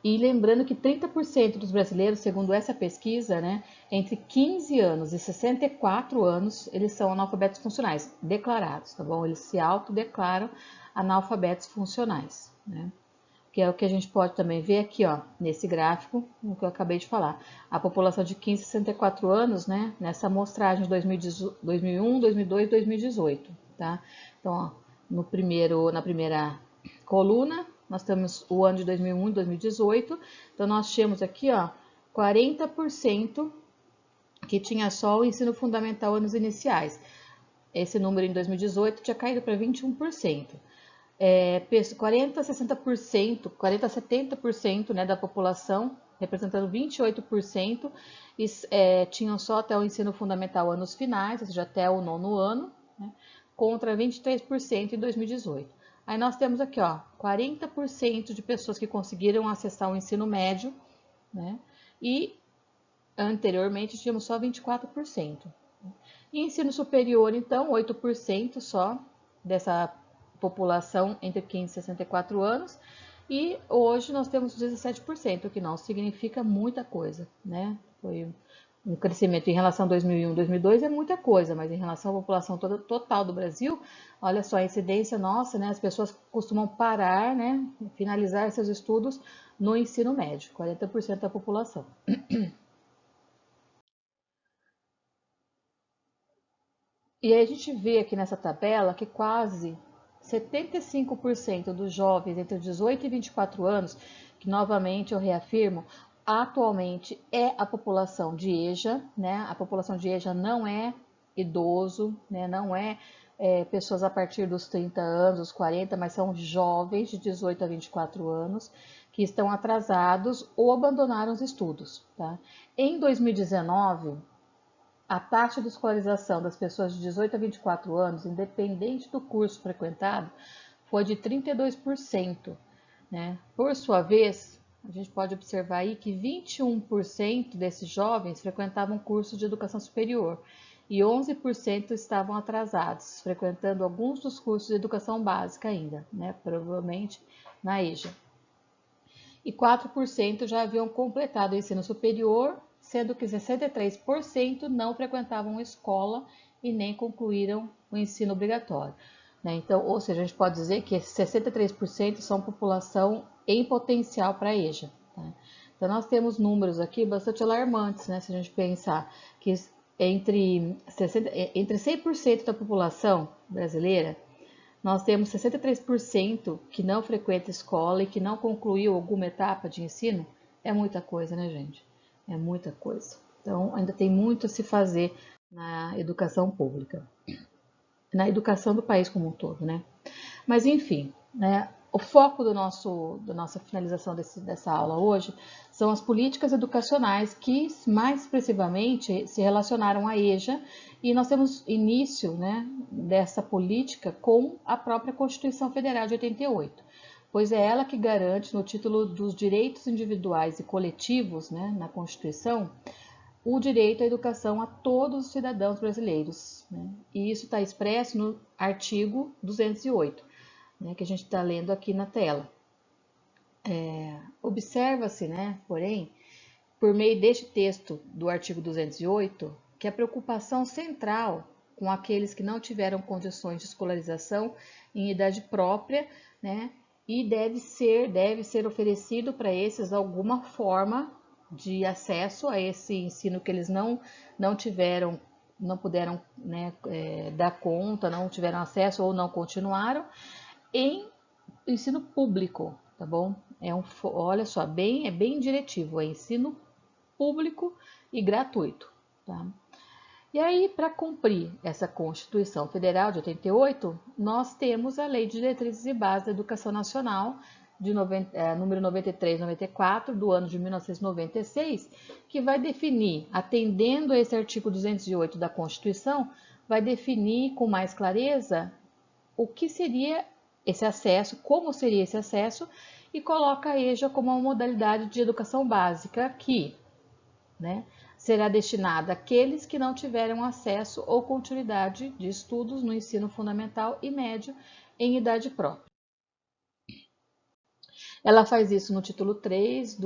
E lembrando que 30% dos brasileiros, segundo essa pesquisa, né, entre 15 anos e 64 anos, eles são analfabetos funcionais, declarados, tá bom? Eles se autodeclaram analfabetos funcionais, né? Que é o que a gente pode também ver aqui, ó, nesse gráfico, no que eu acabei de falar. A população de 15 a 64 anos, né, nessa amostragem de 2001, 2002 e 2018, tá? Então, ó, na primeira coluna, nós temos o ano de 2001 e 2018, então nós tínhamos aqui, ó, 40% que tinha só o ensino fundamental anos iniciais. Esse número em 2018 tinha caído para 21%. 40 a 60%, 40 a 70%, né, da população, representando 28%, tinham só até o ensino fundamental anos finais, ou seja, até o 9º ano, né, contra 23% em 2018. Aí nós temos aqui, ó, 40% de pessoas que conseguiram acessar o ensino médio, né, e anteriormente tínhamos só 24%. E ensino superior, então, 8% só dessa população entre 15 e 64 anos, e hoje nós temos 17%, o que não significa muita coisa, né? Foi um crescimento em relação a 2001, 2002 é muita coisa, mas em relação à população toda, total do Brasil, olha só a incidência nossa, né? As pessoas costumam parar, né? Finalizar seus estudos no ensino médio, 40% da população. E aí a gente vê aqui nessa tabela que quase 75% dos jovens entre 18 e 24 anos, que novamente eu reafirmo, atualmente é a população de EJA, né? A população de EJA não é idoso, né? Não é, pessoas a partir dos 30 anos, os 40, mas são jovens de 18 a 24 anos que estão atrasados ou abandonaram os estudos, tá? Em 2019, a taxa de escolarização das pessoas de 18 a 24 anos, independente do curso frequentado, foi de 32%. Né? Por sua vez, a gente pode observar aí que 21% desses jovens frequentavam curso de educação superior e 11% estavam atrasados, frequentando alguns dos cursos de educação básica ainda, né? Provavelmente na EJA. E 4% já haviam completado o ensino superior, sendo que 63% não frequentavam escola e nem concluíram o ensino obrigatório. Então, ou seja, a gente pode dizer que esses 63% são população em potencial para a EJA. Então, nós temos números aqui bastante alarmantes, né? Se a gente pensar que entre 100% da população brasileira, nós temos 63% que não frequenta escola e que não concluiu alguma etapa de ensino. É muita coisa, né, gente? É muita coisa. Então, ainda tem muito a se fazer na educação pública, na educação do país como um todo, né? Mas, enfim, né, o foco da nossa finalização dessa aula hoje são as políticas educacionais que, mais expressivamente, se relacionaram à EJA, e nós temos início, né, dessa política com a própria Constituição Federal de 88, pois é ela que garante, no título dos direitos individuais e coletivos, né, na Constituição, o direito à educação a todos os cidadãos brasileiros, né? E isso está expresso no artigo 208, né, que a gente está lendo aqui na tela. Observa-se, né, porém, por meio deste texto do artigo 208, que a preocupação central com aqueles que não tiveram condições de escolarização em idade própria, né, e deve ser oferecido para esses alguma forma de acesso a esse ensino que eles não tiveram, não puderam, né, dar conta, não tiveram acesso ou não continuaram, em ensino público, tá bom? Olha só, é bem diretivo, é ensino público e gratuito, tá? E aí, para cumprir essa Constituição Federal de 88, nós temos a Lei de Diretrizes e Bases da Educação Nacional, número 93/94, do ano de 1996, que vai definir, atendendo a esse artigo 208 da Constituição, vai definir com mais clareza o que seria esse acesso, como seria esse acesso, e coloca a EJA como uma modalidade de educação básica que, né, será destinada àqueles que não tiveram acesso ou continuidade de estudos no ensino fundamental e médio em idade própria. Ela faz isso no título 3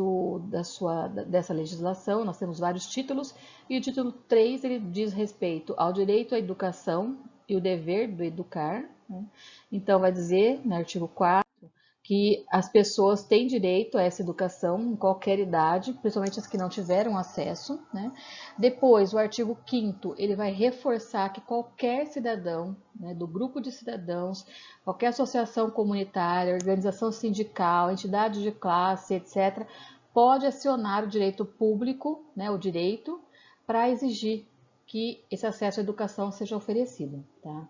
dessa legislação. Nós temos vários títulos, e o título 3 ele diz respeito ao direito à educação e o dever do educar, né? Então, vai dizer, no artigo 4, que as pessoas têm direito a essa educação em qualquer idade, principalmente as que não tiveram acesso, né? Depois, o artigo 5º, ele vai reforçar que qualquer cidadão, né, do grupo de cidadãos, qualquer associação comunitária, organização sindical, entidade de classe, etc., pode acionar o direito público, né, o direito, para exigir que esse acesso à educação seja oferecido, tá?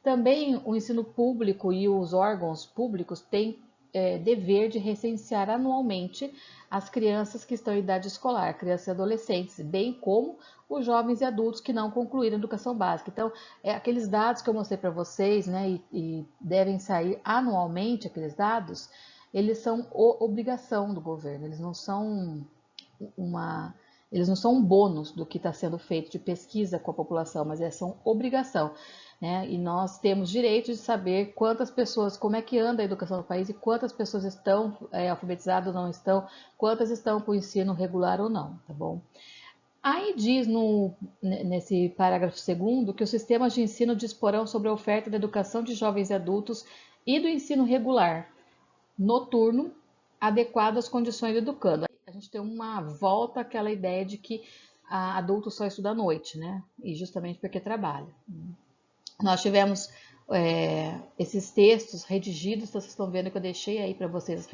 Também o ensino público e os órgãos públicos têm dever de recensear anualmente as crianças que estão em idade escolar, crianças e adolescentes, bem como os jovens e adultos que não concluíram a educação básica. Então, aqueles dados que eu mostrei para vocês, né, e devem sair anualmente, aqueles dados, eles são obrigação do governo, eles não são um bônus do que está sendo feito de pesquisa com a população, mas são obrigação. Né? E nós temos direito de saber quantas pessoas, como é que anda a educação no país e quantas pessoas estão alfabetizadas ou não estão, quantas estão com o ensino regular ou não, tá bom? Aí diz nesse parágrafo 2º que os sistemas de ensino disporão sobre a oferta da educação de jovens e adultos e do ensino regular, noturno, adequado às condições do educando. A gente tem uma volta àquela ideia de que adulto só estuda à noite, né? E justamente porque trabalha. Nós tivemos esses textos redigidos, vocês estão vendo que eu deixei aí para vocês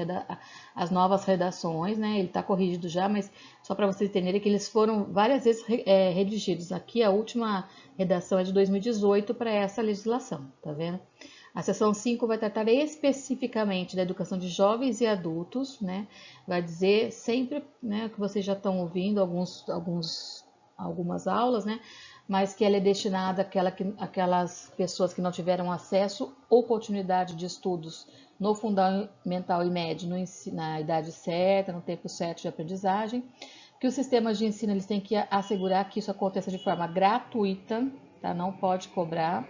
as novas redações, né? Ele está corrigido já, mas só para vocês entenderem que eles foram várias vezes redigidos. Aqui a última redação é de 2018 para essa legislação, tá vendo? A seção 5 vai tratar especificamente da educação de jovens e adultos, né? Vai dizer sempre, né, que vocês já estão ouvindo algumas aulas, né? Mas que ela é destinada àquelas pessoas que não tiveram acesso ou continuidade de estudos no fundamental e médio, na idade certa, no tempo certo de aprendizagem, que os sistemas de ensino eles têm que assegurar que isso aconteça de forma gratuita, tá? Não pode cobrar.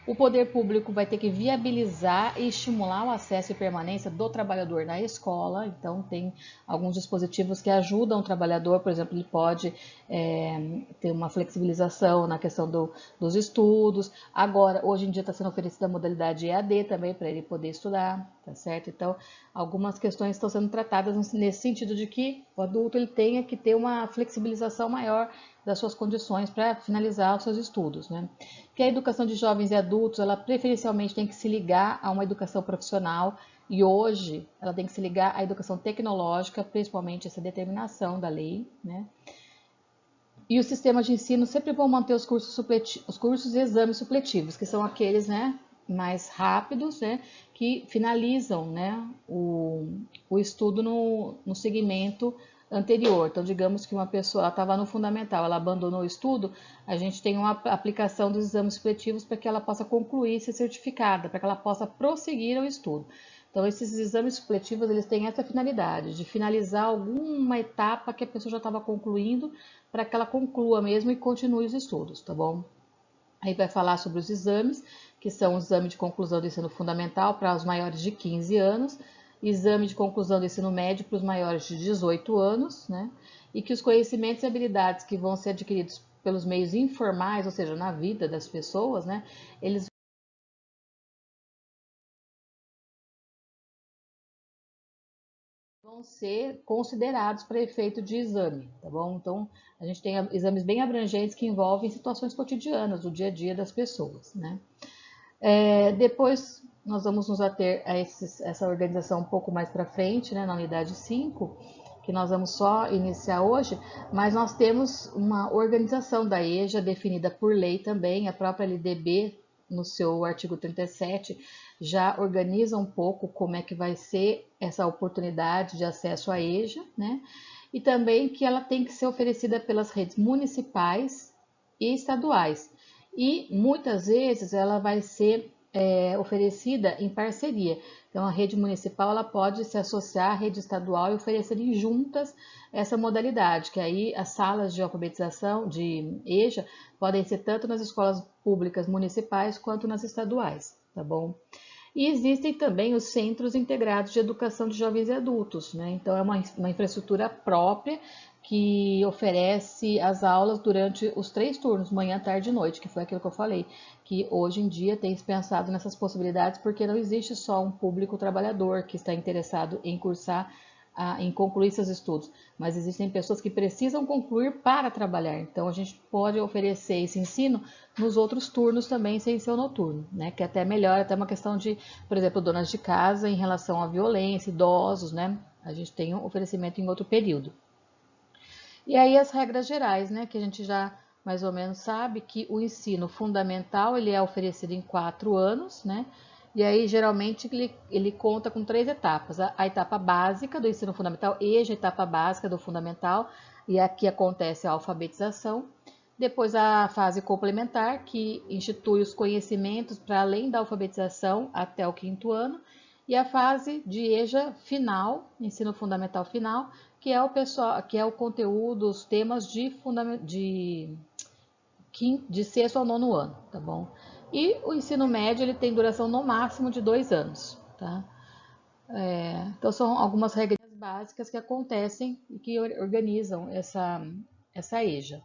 O poder público vai ter que viabilizar e estimular o acesso e permanência do trabalhador na escola. Então, tem alguns dispositivos que ajudam o trabalhador, por exemplo, ele pode ter uma flexibilização na questão dos estudos. Agora, hoje em dia está sendo oferecida a modalidade EAD também para ele poder estudar, tá certo? Então, algumas questões estão sendo tratadas nesse sentido de que o adulto ele tenha que ter uma flexibilização maior das suas condições para finalizar os seus estudos, né? Que a educação de jovens e adultos, ela preferencialmente tem que se ligar a uma educação profissional e hoje ela tem que se ligar à educação tecnológica, principalmente essa determinação da lei, né? E os sistemas de ensino sempre vão manter os cursos e exames supletivos, que são aqueles, né, mais rápidos, né, que finalizam, né, o estudo no segmento anterior. Então, digamos que uma pessoa estava no fundamental, ela abandonou o estudo, a gente tem uma aplicação dos exames supletivos para que ela possa concluir e ser certificada, para que ela possa prosseguir o estudo. Então, esses exames supletivos, eles têm essa finalidade, de finalizar alguma etapa que a pessoa já estava concluindo, para que ela conclua mesmo e continue os estudos, tá bom? Aí vai falar sobre os exames, que são o exame de conclusão do ensino fundamental para os maiores de 15 anos, exame de conclusão do ensino médio para os maiores de 18 anos, né? E que os conhecimentos e habilidades que vão ser adquiridos pelos meios informais, ou seja, na vida das pessoas, né? Eles vão ser considerados para efeito de exame, tá bom? Então, a gente tem exames bem abrangentes que envolvem situações cotidianas, do dia a dia das pessoas, né? Depois, nós vamos nos ater a essa organização um pouco mais para frente, né, na unidade 5, que nós vamos só iniciar hoje, mas nós temos uma organização da EJA definida por lei também, a própria LDB, no seu artigo 37, já organiza um pouco como é que vai ser essa oportunidade de acesso à EJA, né? E também que ela tem que ser oferecida pelas redes municipais e estaduais. E muitas vezes ela vai ser oferecida em parceria. Então, a rede municipal ela pode se associar à rede estadual e oferecerem juntas essa modalidade, que aí as salas de alfabetização de EJA podem ser tanto nas escolas públicas municipais quanto nas estaduais, tá bom? E existem também os centros integrados de educação de jovens e adultos, né? Então, é uma infraestrutura própria que oferece as aulas durante os 3 turnos, manhã, tarde e noite, que foi aquilo que eu falei, que hoje em dia tem se pensado nessas possibilidades porque não existe só um público trabalhador que está interessado em cursar, em concluir seus estudos, mas existem pessoas que precisam concluir para trabalhar, então a gente pode oferecer esse ensino nos outros turnos também, sem ser o noturno, né? Que é até melhor, até uma questão de, por exemplo, donas de casa em relação à violência, idosos, né? A gente tem um oferecimento em outro período. E aí as regras gerais, né, que a gente já mais ou menos sabe que o ensino fundamental ele é oferecido em 4 anos, né? E aí geralmente ele conta com 3 etapas: a etapa básica do ensino fundamental, EJA, a etapa básica do fundamental, e aqui acontece a alfabetização. Depois a fase complementar, que institui os conhecimentos para além da alfabetização até o 5º ano, e a fase de EJA final, ensino fundamental final, que é o pessoal, que é o conteúdo, os temas de 6º ao 9º ano, tá bom? E o ensino médio ele tem duração no máximo de 2 anos, tá? Então são algumas regras básicas que acontecem e que organizam essa EJA.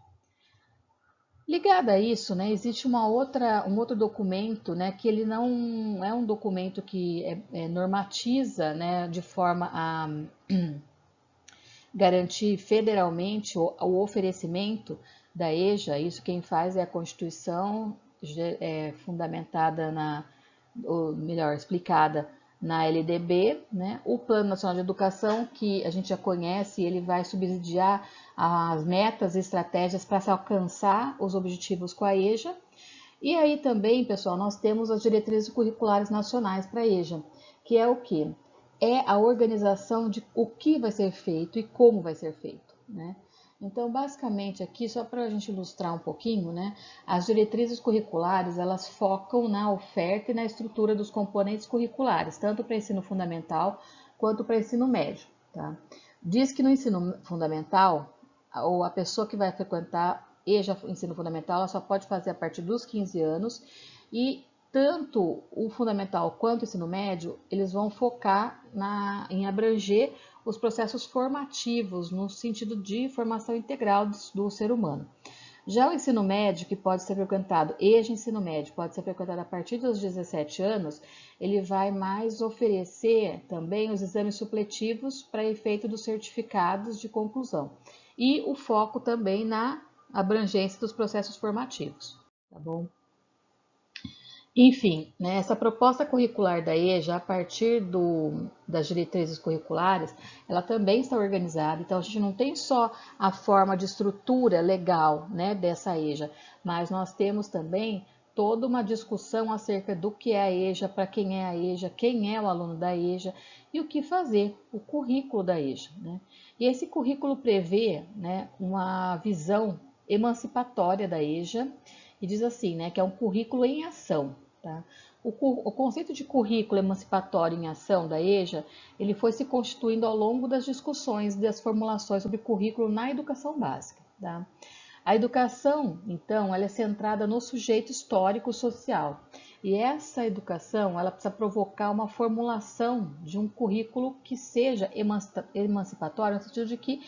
Ligada a isso, né, existe um outro documento, né, que ele não é um documento que normatiza, né, de forma a garantir federalmente o oferecimento da EJA. Isso quem faz é a Constituição, fundamentada ou melhor, explicada na LDB, né? O Plano Nacional de Educação, que a gente já conhece, ele vai subsidiar as metas e estratégias para se alcançar os objetivos com a EJA. E aí também, pessoal, nós temos as diretrizes curriculares nacionais para a EJA, que é o quê? É a organização de o que vai ser feito e como vai ser feito, né? Então, basicamente aqui, só para a gente ilustrar um pouquinho, né? As diretrizes curriculares, elas focam na oferta e na estrutura dos componentes curriculares, tanto para ensino fundamental quanto para ensino médio, tá? Diz que no ensino fundamental, ou a pessoa que vai frequentar EJA ensino fundamental, ela só pode fazer a partir dos 15 anos, e tanto o fundamental quanto o ensino médio, eles vão focar em abranger os processos formativos, no sentido de formação integral do ser humano. Já o ensino médio, que pode ser frequentado, EJA ensino médio, pode ser frequentado a partir dos 17 anos, ele vai mais oferecer também os exames supletivos para efeito dos certificados de conclusão. E o foco também na abrangência dos processos formativos, tá bom? Enfim, né, essa proposta curricular da EJA, a partir das diretrizes curriculares, ela também está organizada. Então, a gente não tem só a forma de estrutura legal, né, dessa EJA, mas nós temos também toda uma discussão acerca do que é a EJA, para quem é a EJA, quem é o aluno da EJA e o que fazer, o currículo da EJA, né? E esse currículo prevê, né, uma visão emancipatória da EJA, e diz assim, né, que é um currículo em ação. Tá? O conceito de currículo emancipatório em ação da EJA, ele foi se constituindo ao longo das discussões das formulações sobre currículo na educação básica. Tá? A educação, então, ela é centrada no sujeito histórico social. E essa educação, ela precisa provocar uma formulação de um currículo que seja emancipatório, no sentido de que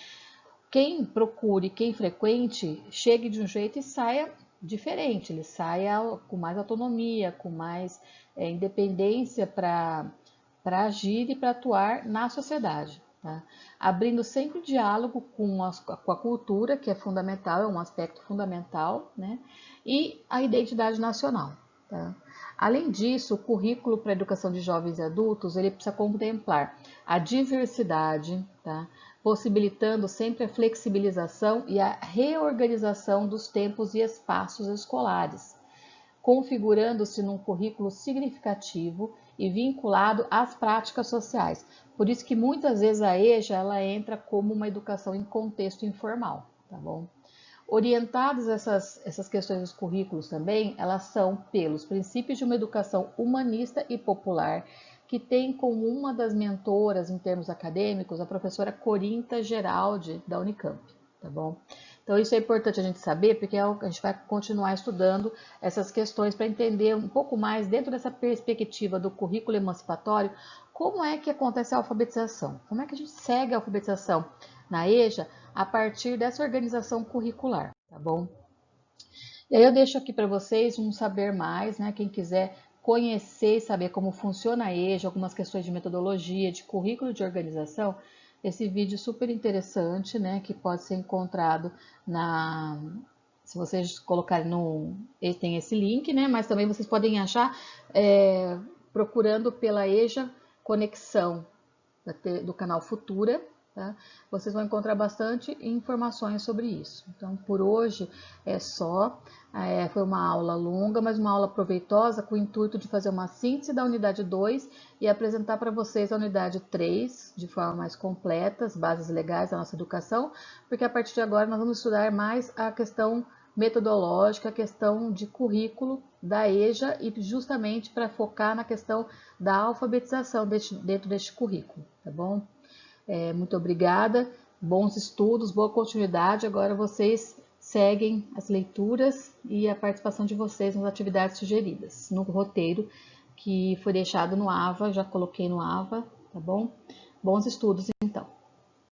quem procure, quem frequente, chegue de um jeito e saia diferente, ele saia com mais autonomia, com mais independência para agir e para atuar na sociedade. Tá? Abrindo sempre diálogo com a cultura, que é fundamental, é um aspecto fundamental, né? E a identidade nacional. Tá? Além disso, o currículo para a educação de jovens e adultos, ele precisa contemplar a diversidade, tá? Possibilitando sempre a flexibilização e a reorganização dos tempos e espaços escolares, configurando-se num currículo significativo e vinculado às práticas sociais. Por isso que muitas vezes a EJA ela entra como uma educação em contexto informal, tá bom? Orientadas essas questões dos currículos também, elas são pelos princípios de uma educação humanista e popular, que tem como uma das mentoras em termos acadêmicos a professora Corinta Geraldi, da Unicamp, tá bom? Então isso é importante a gente saber, porque a gente vai continuar estudando essas questões para entender um pouco mais, dentro dessa perspectiva do currículo emancipatório, como é que acontece a alfabetização, como é que a gente segue a alfabetização na EJA a partir dessa organização curricular, tá bom? E aí eu deixo aqui para vocês um saber mais, né? Quem quiser conhecer e saber como funciona a EJA, algumas questões de metodologia, de currículo de organização, esse vídeo super interessante, né? Que pode ser encontrado na... Se vocês colocarem no... Tem esse link, né? Mas também vocês podem achar procurando pela EJA Conexão do canal Futura, tá? Vocês vão encontrar bastante informações sobre isso. Então, por hoje é só. Foi uma aula longa, mas uma aula proveitosa, com o intuito de fazer uma síntese da unidade 2 e apresentar para vocês a unidade 3 de forma mais completa, as bases legais da nossa educação, porque a partir de agora nós vamos estudar mais a questão metodológica, a questão de currículo da EJA e justamente para focar na questão da alfabetização dentro deste currículo, tá bom? Muito obrigada, bons estudos, boa continuidade. Agora vocês seguem as leituras e a participação de vocês nas atividades sugeridas, no roteiro que foi deixado no AVA, já coloquei no AVA, tá bom? Bons estudos.